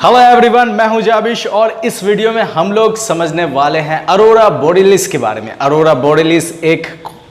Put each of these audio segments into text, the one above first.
Hello everyone, मैं हूं जाबिश और इस वीडियो में हम लोग समझने वाले हैं अरोरा बोरियलिस के बारे में। अरोरा बोरियलिस एक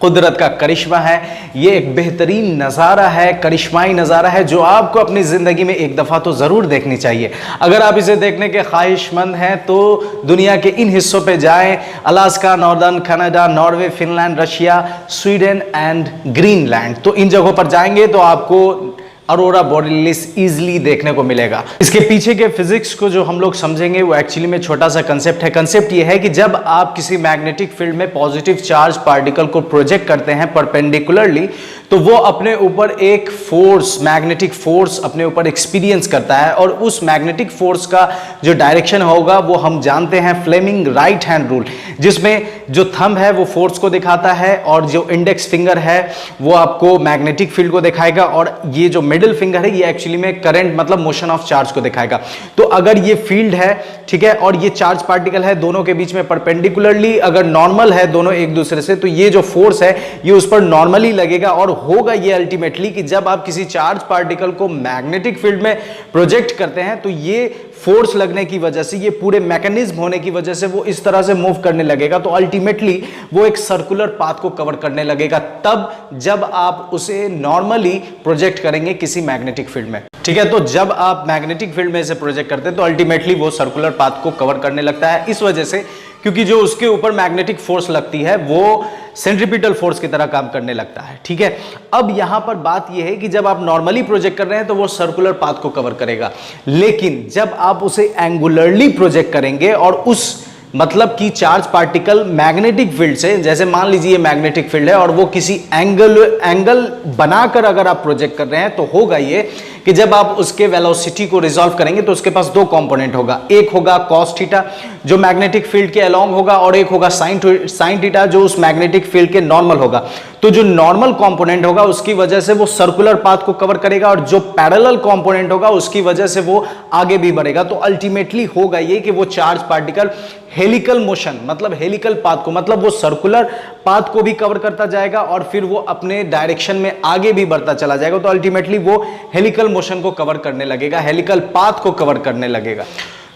कुदरत का करिश्मा है। ये एक बेहतरीन नज़ारा है, करिश्माई नज़ारा है जो आपको अपनी ज़िंदगी में एक दफ़ा तो ज़रूर देखनी चाहिए। अगर आप इसे देखने के ख्वाहिशमंद हैं तो दुनिया के इन हिस्सों पे जाएं, Alaska, northern Canada, Norway, Finland, Russia, Sweden and Greenland. तो इन जगहों पर जाएंगे तो आपको अरोरा बोरियलिस इजीली देखने को मिलेगा। इसके पीछे के फिजिक्स को जो हम लोग समझेंगे वो एक्चुअली में छोटा सा कंसेप्ट है। कंसेप्ट ये है कि जब आप किसी मैग्नेटिक फील्ड में पॉजिटिव चार्ज पार्टिकल को प्रोजेक्ट करते हैं परपेंडिकुलरली, तो वो अपने ऊपर एक फोर्स, मैग्नेटिक फोर्स अपने ऊपर एक्सपीरियंस करता है और उस मैग्नेटिक फोर्स का जो डायरेक्शन होगा वो हम जानते हैं फ्लेमिंग राइट हैंड रूल, जिसमें जो थंब है वो फोर्स को दिखाता है और जो इंडेक्स फिंगर है वो आपको मैग्नेटिक फील्ड को दिखाएगा और ये जो मिडिल फिंगर है ये एक्चुअली में करंट मतलब मोशन ऑफ चार्ज को दिखाएगा। तो अगर ये फील्ड है, ठीक है, और ये चार्ज पार्टिकल है, दोनों के बीच में परपेंडिकुलरली अगर नॉर्मल है दोनों एक दूसरे से, तो ये जो फोर्स है ये उस पर नॉर्मली लगेगा और होगा ये अल्टीमेटली कि जब आप किसी चार्ज पार्टिकल को मैग्नेटिक फील्ड में प्रोजेक्ट करते हैं तो ये फोर्स लगने की वजह से, ये पूरे मैकेनिज्म होने की वजह से वो इस तरह से मूव करने लगेगा। तो अल्टीमेटली वो एक सर्कुलर पाथ को कवर करने लगेगा तब जब आप उसे नॉर्मली प्रोजेक्ट करेंगे किसी मैग्नेटिक फील्ड में, ठीक है। तो जब आप मैग्नेटिक फील्ड में इसे प्रोजेक्ट करते हैं तो अल्टीमेटली वो सर्कुलर पाथ को कवर करने लगता है, इस वजह से क्योंकि जो उसके ऊपर मैग्नेटिक फोर्स लगती है वो सेंट्रीपिटल फोर्स की तरह काम करने लगता है, ठीक है। अब यहां पर बात यह है कि जब आप नॉर्मली प्रोजेक्ट कर रहे हैं तो वो सर्कुलर पाथ को कवर करेगा, लेकिन जब आप उसे एंगुलरली प्रोजेक्ट करेंगे और उस मतलब कि चार्ज पार्टिकल मैग्नेटिक फील्ड से, जैसे मान लीजिए मैग्नेटिक फील्ड है और वो किसी एंगल बनाकर अगर आप प्रोजेक्ट कर रहे हैं तो होगा ये कि जब आप उसके वेलोसिटी को रिजॉल्व करेंगे तो उसके पास दो कंपोनेंट होगा, एक होगा कॉस थीटा जो मैग्नेटिक फील्ड के अलोंग होगा और एक होगा साइन थीटा जो उस मैग्नेटिक फील्ड के नॉर्मल होगा। तो जो नॉर्मल कंपोनेंट होगा उसकी वजह से वो सर्कुलर पाथ को कवर करेगा और जो पैरेलल कंपोनेंट होगा उसकी वजह से वो आगे भी बढ़ेगा। तो अल्टीमेटली होगा ये कि वो चार्ज पार्टिकल हेलिकल मोशन मतलब हेलिकल पाथ को मतलब वो सर्कुलर पाथ को भी कवर करता जाएगा और फिर वो अपने डायरेक्शन में आगे भी बढ़ता चला जाएगा। तो अल्टीमेटली वो हेलिकल मोशन को कवर करने लगेगा, हेलिकल पाथ को कवर करने लगेगा।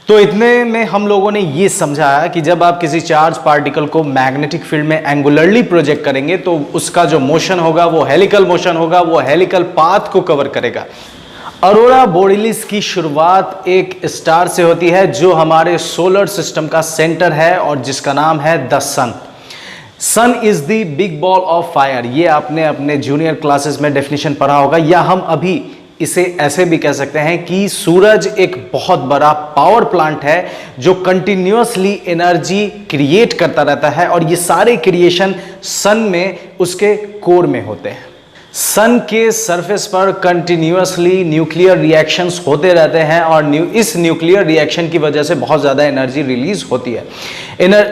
तो इतने में हम लोगों ने ये समझा कि जब आप किसी चार्ज पार्टिकल को मैग्नेटिक फील्ड में एंगुलरली प्रोजेक्ट करेंगे तो उसका जो मोशन होगा वो हेलिकल मोशन होगा, वो हेलिकल पाथ को कवर करेगा। अरोरा बोरियलिस की शुरुआत एक स्टार से होती है जो हमारे सोलर सिस्टम का सेंटर है और जिसका नाम है the sun. Sun is the big ball of fire, ये आपने अपने जूनियर क्लासेस में डेफिनेशन पढ़ा होगा, या हम अभी इसे ऐसे भी कह सकते हैं कि सूरज एक बहुत बड़ा पावर प्लांट है जो कंटिन्यूअसली एनर्जी क्रिएट करता रहता है और ये सारे क्रिएशन सन में उसके कोर में होते हैं। सन के सरफेस पर कंटिन्यूअसली न्यूक्लियर रिएक्शंस होते रहते हैं और इस न्यूक्लियर रिएक्शन की वजह से बहुत ज़्यादा एनर्जी रिलीज होती है।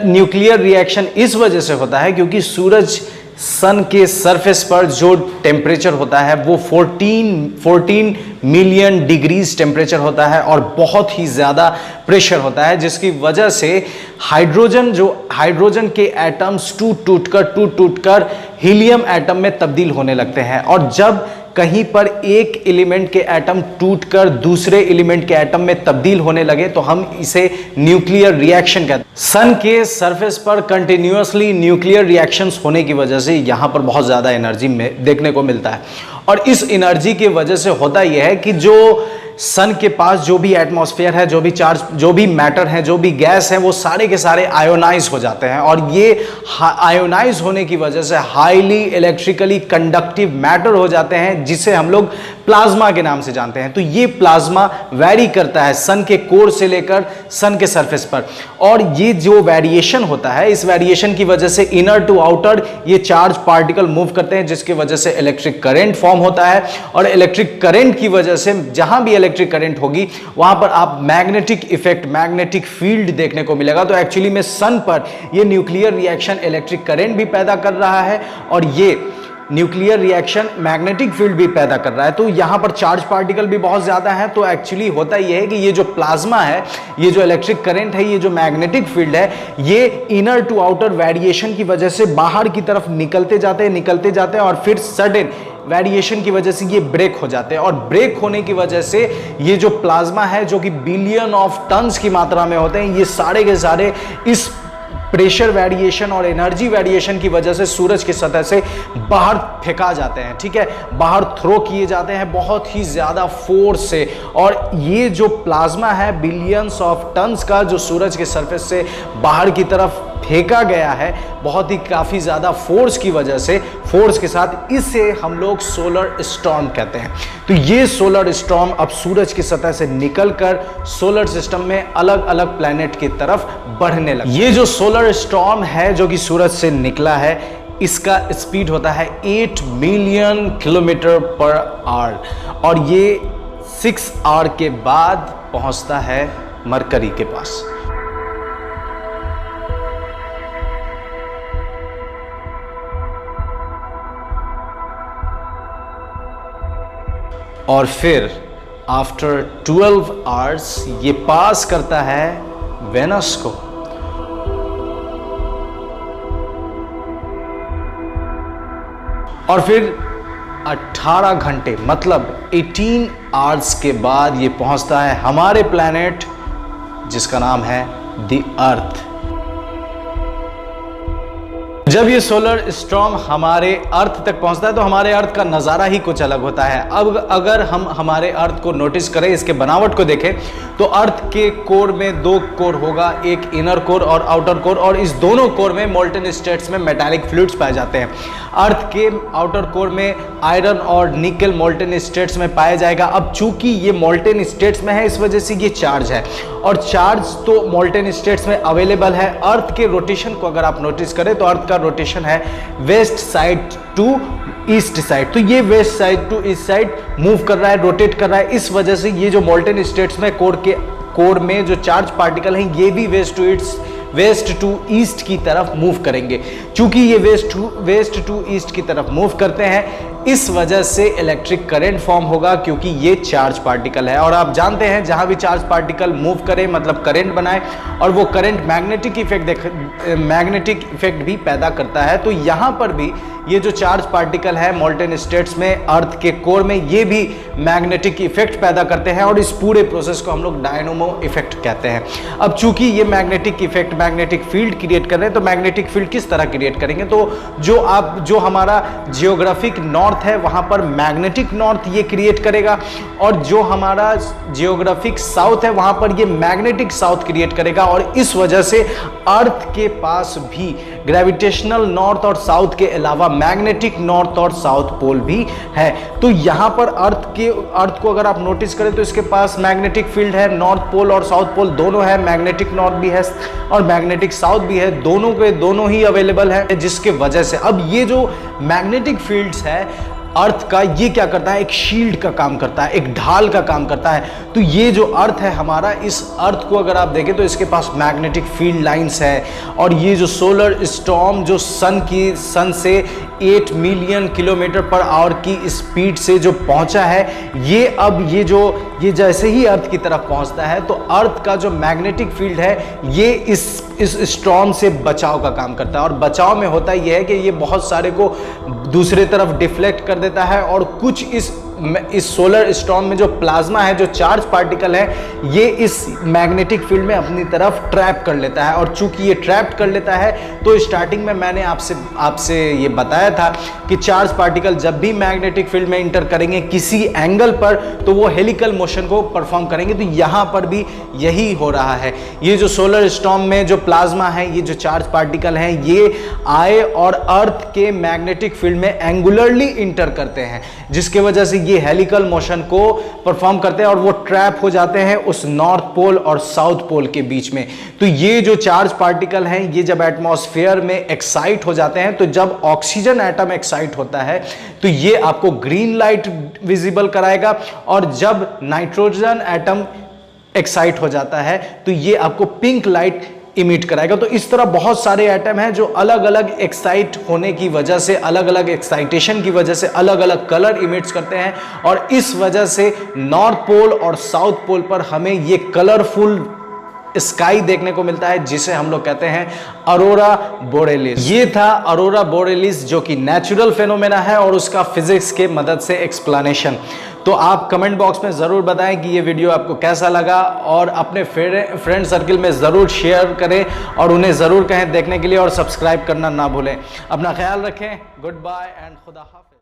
न्यूक्लियर रिएक्शन इस वजह से होता है क्योंकि सूरज सन के सरफेस पर जो टेम्परेचर होता है वो 14 मिलियन डिग्रीज टेम्परेचर होता है और बहुत ही ज़्यादा प्रेशर होता है, जिसकी वजह से हाइड्रोजन के एटम्स टूट टूट कर हीलियम एटम में तब्दील होने लगते हैं। और जब कहीं पर एक एलिमेंट के एटम टूटकर दूसरे एलिमेंट के एटम में तब्दील होने लगे तो हम इसे न्यूक्लियर रिएक्शन कहते हैं। सन के सरफेस पर कंटिन्यूअसली न्यूक्लियर रिएक्शंस होने की वजह से यहां पर बहुत ज्यादा एनर्जी में देखने को मिलता है और इस एनर्जी की वजह से होता यह है कि जो सन के पास जो भी एटमॉस्फेयर है, जो भी चार्ज, जो भी मैटर है, जो भी गैस है, वो सारे के सारे आयोनाइज हो जाते हैं और ये आयोनाइज होने की वजह से हाईली इलेक्ट्रिकली कंडक्टिव मैटर हो जाते हैं जिसे हम लोग प्लाज्मा के नाम से जानते हैं। तो ये प्लाज्मा वैरी करता है सन के कोर से लेकर सन के सरफेस पर और ये जो वेरिएशन होता है, इस वेरिएशन की वजह से इनर टू आउटर ये चार्ज पार्टिकल मूव करते हैं जिसकी वजह से इलेक्ट्रिक करंट फॉर्म होता है और इलेक्ट्रिक करंट की वजह से जहां भी इलेक्ट्रिक करंट होगी वहां पर आप मैग्नेटिक इफेक्ट, मैग्नेटिक फील्ड देखने को मिलेगा। तो एक्चुअली में सन पर ये न्यूक्लियर रिएक्शन इलेक्ट्रिक करंट भी पैदा कर रहा है और ये न्यूक्लियर रिएक्शन मैग्नेटिक फील्ड भी पैदा कर रहा है। तो यहां पर चार्ज पार्टिकल भी बहुत ज्यादा है। तो एक्चुअली होता यह है कि ये जो प्लाज्मा है, ये जो इलेक्ट्रिक करंट है, ये जो मैग्नेटिक फील्ड है, ये इनर टू आउटर वेरिएशन की वजह से बाहर की तरफ निकलते जाते हैं और फिर सडन वेरिएशन की वजह से ये ब्रेक हो जाते हैं, और ब्रेक होने की वजह से ये जो प्लाज्मा है जो कि बिलियन ऑफ टन्स की मात्रा में होते हैं, ये सारे के सारे इस प्रेशर वेरिएशन और एनर्जी वेरिएशन की वजह से सूरज की सतह से बाहर फेंका जाते हैं, ठीक है, बाहर थ्रो किए जाते हैं बहुत ही ज़्यादा फोर्स से। और ये जो प्लाज्मा है बिलियंस ऑफ टन्स का जो सूरज के सरफेस से बाहर की तरफ फेंका गया है बहुत ही काफ़ी ज़्यादा फोर्स की वजह से, फोर्स के साथ, इसे हम लोग सोलर स्टॉर्म कहते हैं। तो ये सोलर स्टॉर्म अब सूरज की सतह से निकलकर सोलर सिस्टम में अलग अलग प्लैनेट की तरफ बढ़ने लगा। ये जो सोलर स्टॉर्म है जो कि सूरज से निकला है, इसका स्पीड होता है 8 मिलियन किलोमीटर पर आवर, और ये 6 आवर के बाद पहुंचता है मरकरी के पास। और फिर आफ्टर 12 आवर्स ये पास करता है वेनस को। और फिर 18 घंटे मतलब 18 आवर्स के बाद ये पहुंचता है हमारे प्लैनेट जिसका नाम है द अर्थ। जब ये सोलर स्टॉर्म हमारे अर्थ तक पहुंचता है तो हमारे अर्थ का नज़ारा ही कुछ अलग होता है। अब अगर हम हमारे अर्थ को नोटिस करें, इसके बनावट को देखें, तो अर्थ के कोर में 2 कोर होगा, एक इनर कोर और आउटर कोर, और इस दोनों कोर में मोल्टन स्टेट्स में मेटालिक फ्लूइड्स पाए जाते हैं। अर्थ के आउटर कोर में आयरन और निकल मोल्टन स्टेट्स में पाया जाएगा। अब चूंकि ये मोल्टन स्टेट्स में है, इस वजह से ये चार्ज है, और चार्ज तो मोल्टन स्टेट्स में अवेलेबल है। अर्थ के रोटेशन को अगर आप नोटिस करें तो अर्थ का रोटेशन है west side to east side. तो ये west side to east side move कर रहा है, रोटेट कर रहा है। इस वजह से ये जो मोल्टन स्टेट्स में कोर में जो चार्ज पार्टिकल हैं, ये भी वेस्ट टू ईस्ट की तरफ मूव करेंगे। चूंकि ये वेस्ट टू ईस्ट की तरफ मूव करते हैं, इस वजह से इलेक्ट्रिक करंट फॉर्म होगा, क्योंकि ये चार्ज पार्टिकल है। और आप जानते हैं जहां भी चार्ज पार्टिकल मूव करे मतलब करंट बनाए, और वो करंट मैग्नेटिक इफेक्ट भी पैदा करता है। तो यहां पर भी ये जो चार्ज पार्टिकल है मोल्टन स्टेट्स में अर्थ के कोर में, ये भी मैग्नेटिक इफेक्ट पैदा करते हैं, और इस पूरे प्रोसेस को हम लोग डायनामो इफेक्ट कहते हैं। अब चूंकि ये magnetic effect magnetic field create कर रहे हैं, तो मैग्नेटिक फील्ड किस तरह क्रिएट करेंगे, तो जो हमारा जियोग्राफिक नॉर्थ है वहां पर मैग्नेटिक नॉर्थ ये क्रिएट करेगा, और जो हमारा जियोग्राफिक साउथ है वहां पर ये मैग्नेटिक साउथ क्रिएट करेगा। और इस वजह से अर्थ के पास भी ग्रेविटेशनल नॉर्थ और साउथ के अलावा मैग्नेटिक नॉर्थ और साउथ पोल भी है। तो यहां पर अर्थ को अगर आप नोटिस करें तो इसके पास मैग्नेटिक फील्ड है, नॉर्थ पोल और साउथ पोल दोनों है, मैग्नेटिक नॉर्थ भी है और मैग्नेटिक साउथ भी है, दोनों के दोनों ही अवेलेबल है। जिसके वजह से अब ये जो मैग्नेटिक फील्ड्स है अर्थ का, ये क्या करता है, एक शील्ड का काम करता है, एक ढाल का काम करता है। तो ये जो अर्थ है हमारा, इस अर्थ को अगर आप देखें तो इसके पास मैग्नेटिक फील्ड लाइंस है, और ये जो सोलर स्टॉर्म जो सन से 8 मिलियन किलोमीटर पर आवर की स्पीड से जो पहुंचा है, ये जैसे ही अर्थ की तरफ पहुंचता है तो अर्थ का जो मैग्नेटिक फील्ड है ये इस स्टॉर्म से बचाव का काम करता है। और बचाव में होता यह है कि ये बहुत सारे को दूसरे तरफ डिफ्लेक्ट कर देता है, और कुछ इस सोलर स्टॉर्म में जो प्लाज्मा है, जो चार्ज पार्टिकल है, ये इस मैग्नेटिक फील्ड में अपनी तरफ ट्रैप कर लेता है। और चूंकि ये ट्रैप कर लेता है, तो स्टार्टिंग में मैंने आपसे ये बताया था कि चार्ज पार्टिकल जब भी मैग्नेटिक फील्ड में इंटर करेंगे किसी एंगल पर, तो वो हेलिकल मोशन को परफॉर्म करेंगे। तो यहाँ पर भी यही हो रहा है। ये जो सोलर स्टॉर्म में जो प्लाज्मा है, ये जो चार्ज पार्टिकल हैं, ये आए और अर्थ के मैग्नेटिक फील्ड में एंगुलरली इंटर करते हैं, जिसके वजह से ये हेलिकल मोशन को परफॉर्म करते हैं और वो ट्रैप हो जाते हैं उस नॉर्थ पोल और साउथ पोल के बीच में। तो ये जो चार्ज पार्टिकल हैं, ये जब एटमॉस्फेयर में एक्साइट हो जाते हैं, तो जब ऑक्सीजन एटम एक्साइट होता है तो ये आपको ग्रीन लाइट विजिबल कराएगा, और जब नाइट्रोजन एटम एक्साइट हो जाता है तो ये आपको पिंक लाइट इमिट कराएगा। तो इस तरह बहुत सारे एटम हैं जो अलग अलग एक्साइट होने की वजह से, अलग अलग एक्साइटेशन की वजह से अलग अलग कलर इमिट्स करते हैं, और इस वजह से नॉर्थ पोल और साउथ पोल पर हमें ये कलरफुल स्काई देखने को मिलता है जिसे हम लोग कहते हैं अरोरा बोरेलिस। ये था अरोरा बोरेलिस जो कि नेचुरल फेनोमेना है और उसका फिजिक्स के मदद से एक्सप्लेनेशन। तो आप कमेंट बॉक्स में ज़रूर बताएं कि ये वीडियो आपको कैसा लगा और अपने फ्रेंड सर्किल में ज़रूर शेयर करें और उन्हें ज़रूर कहें देखने के लिए और सब्सक्राइब करना ना भूलें। अपना ख्याल रखें। गुड बाय एंड खुदा हाफिज़।